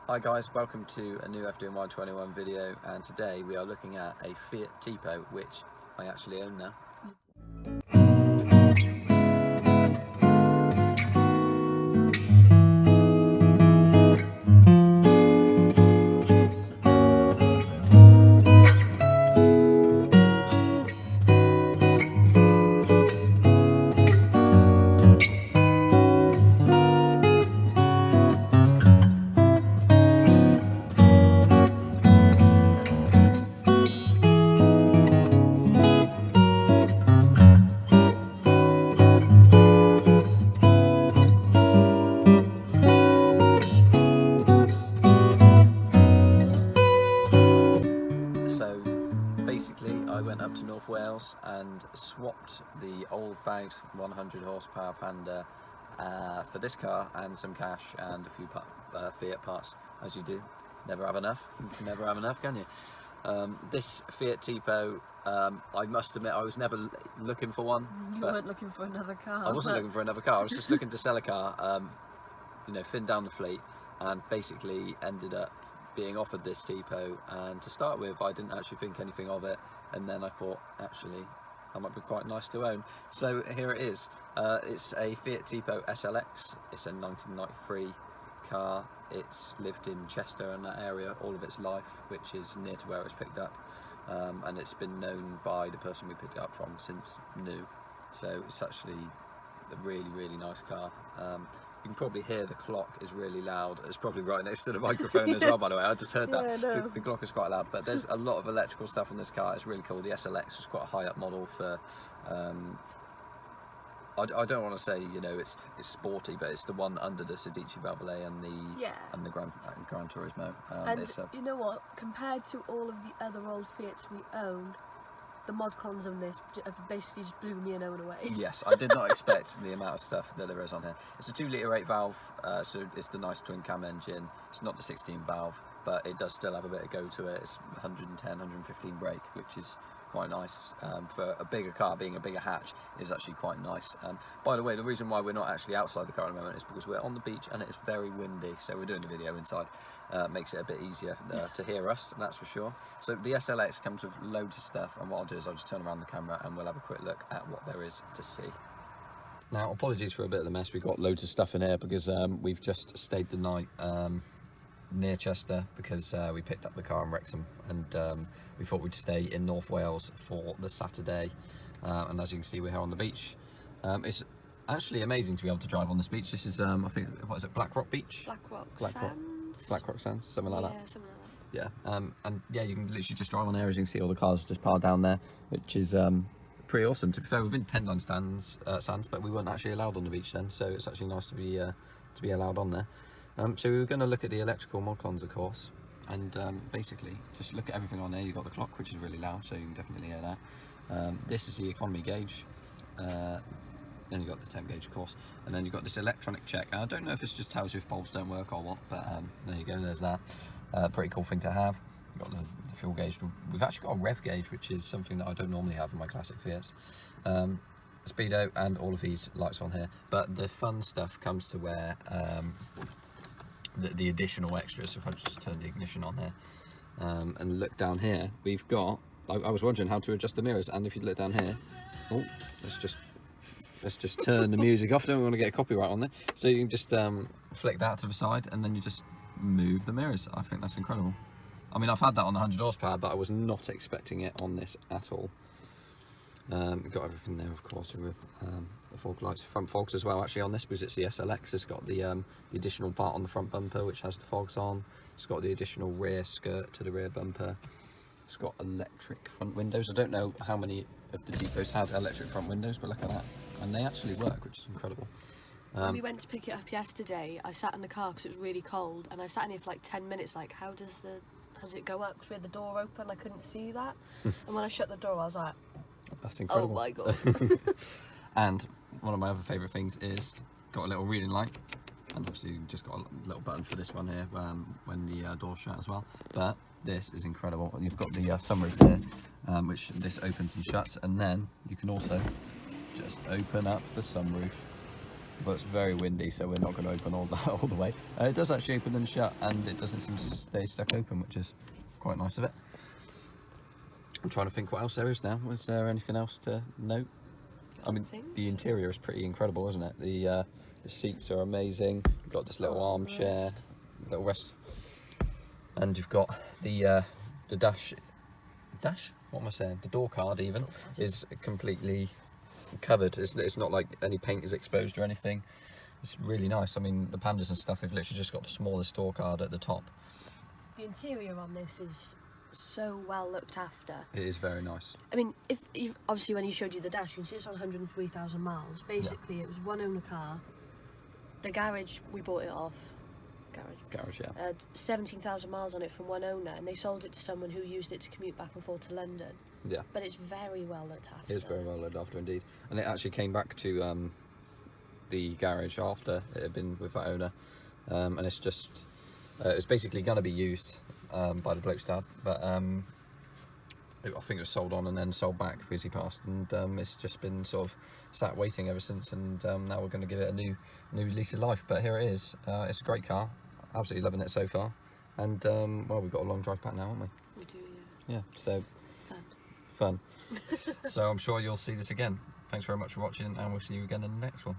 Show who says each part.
Speaker 1: Hi guys, welcome to a new FDNY21 video, and today we are looking at a Fiat Tipo which I actually own now. So basically I went up to North Wales and swapped the old bagged 100 horsepower Panda for this car and some cash and a few Fiat parts, as you do. Never have enough. You can never have enough, can you? This Fiat Tipo, I must admit I was never looking for one.
Speaker 2: You weren't looking for another car.
Speaker 1: I wasn't looking for another car, I was just looking to sell a car, thin down the fleet, and basically ended up being offered this Tipo, and to start with I didn't actually think anything of it, and then I thought actually that might be quite nice to own. So here it is. It's a Fiat Tipo SLX. It's a 1993 car. It's lived in Chester and that area all of its life, which is near to where it was picked up, and it's been known by the person we picked it up from since new. So it's actually a really nice car. You can probably hear the clock is really loud. It's probably right next to the microphone as well, by the way. I just heard that.
Speaker 2: Yeah, no.
Speaker 1: The clock is quite loud, but there's a lot of electrical stuff on this car. It's really cool. The SLX was quite a high up model for, I don't want to say, it's sporty, but it's the one under the Sedici Valvolet and the Gran Turismo.
Speaker 2: You know what? Compared to all of the other old Fiats we owned, the mod cons on this have basically just blew me and Owen away.
Speaker 1: Yes, I did not expect the amount of stuff that there is on here. It's a 2-litre 8 valve, so it's the nice twin cam engine. It's not the 16 valve, but it does still have a bit of go to it. It's 110, 115 brake, which is quite nice. For a bigger car, being a bigger hatch is actually quite nice. By the way, the reason why we're not actually outside the car at the moment is because we're on the beach and it's very windy, so we're doing the video inside. Makes it a bit easier to hear us, that's for sure. So the SLX comes with loads of stuff, and what I'll do is I'll just turn around the camera and we'll have a quick look at what there is to see. Now, apologies for a bit of the mess. We've got loads of stuff in here because we've just stayed the night near Chester because we picked up the car in Wrexham, and we thought we'd stay in North Wales for the Saturday, and as you can see, we're here on the beach. It's actually amazing to be able to drive on this beach. This is I think, what is it, Blackrock Beach? Blackrock Sands, something like that.
Speaker 2: Yeah, something like that.
Speaker 1: Yeah, and yeah, you can literally just drive on there. As you can see, all the cars just piled down there, which is pretty awesome. To be fair, we've been Pendine sands, but we weren't actually allowed on the beach then, so it's actually nice to be allowed on there. So we were going to look at the electrical mod cons, of course, and basically just look at everything on there. You've got the clock, which is really loud, so you can definitely hear that. This is the economy gauge. Then you've got the temp gauge, of course, and then you've got this electronic check. And I don't know if this just tells you if bulbs don't work or what, but there you go, there's that. Pretty cool thing to have. You've got the fuel gauge. We've actually got a rev gauge, which is something that I don't normally have in my classic Fiats. Speedo and all of these lights on here. But the fun stuff comes to where the additional extras. So if I just turn the ignition on here and look down here, we've got, I was wondering how to adjust the mirrors, and if you look down here, oh, let's just turn the music off. Don't want to get a copyright on there. So you can just flick that to the side, and then you just move the mirrors. I think that's incredible. I mean, I've had that on the 100 horsepower, but I was not expecting it on this at all. We've got everything there, of course, with the fog lights, front fogs as well, actually, on this, because it's the SLX. It's got the additional part on the front bumper, which has the fogs on. It's got the additional rear skirt to the rear bumper. It's got electric front windows. I don't know how many of the Tipos had electric front windows, but look at that. And they actually work, which is incredible.
Speaker 2: When we went to pick it up yesterday, I sat in the car because it was really cold, and I sat in here for like 10 minutes, like, how does it go up? Because we had the door open, I couldn't see that. And when I shut the door, I was like,
Speaker 1: that's incredible.
Speaker 2: oh my god.
Speaker 1: And one of my other favourite things is got a little reading light, and obviously you've just got a little button for this one here when the door's shut as well. But this is incredible. And you've got the sunroof here, which this opens and shuts, and then you can also just open up the sunroof but it's very windy, so we're not going to open all that all the way. It does actually open and shut, and it doesn't seem to stay stuck open, which is quite nice of it. I'm trying to think what else there is now. Is there anything else to note? I mean, the interior is pretty incredible, isn't it? The seats are amazing. You've got this little armchair, little rest, and you've got the dash. What am I saying? The door card even is completely covered. It's not like any paint is exposed or anything. It's really nice. I mean, the Pandas and stuff have literally just got the smallest door card at the top.
Speaker 2: The interior on this is so well looked after.
Speaker 1: It is very nice.
Speaker 2: I mean, if you've, obviously when he showed you the dash, you can see it's on 103,000 miles. Basically, it was one owner car. The garage, we bought it off.
Speaker 1: Garage, yeah.
Speaker 2: 17,000 miles on it from one owner, and they sold it to someone who used it to commute back and forth to London.
Speaker 1: Yeah.
Speaker 2: But it's very well looked after.
Speaker 1: It is very well looked after indeed. And it actually came back to the garage after it had been with that owner. And it's just, it's basically going to be used by the bloke's dad, but I think it was sold on and then sold back because he passed, and it's just been sort of sat waiting ever since, and now we're going to give it a new lease of life. But here it is. It's a great car, absolutely loving it so far, and well, we've got a long drive back now, haven't we?
Speaker 2: We do,
Speaker 1: Yeah, so fun. So I'm sure you'll see this again. Thanks very much for watching, and we'll see you again in the next one.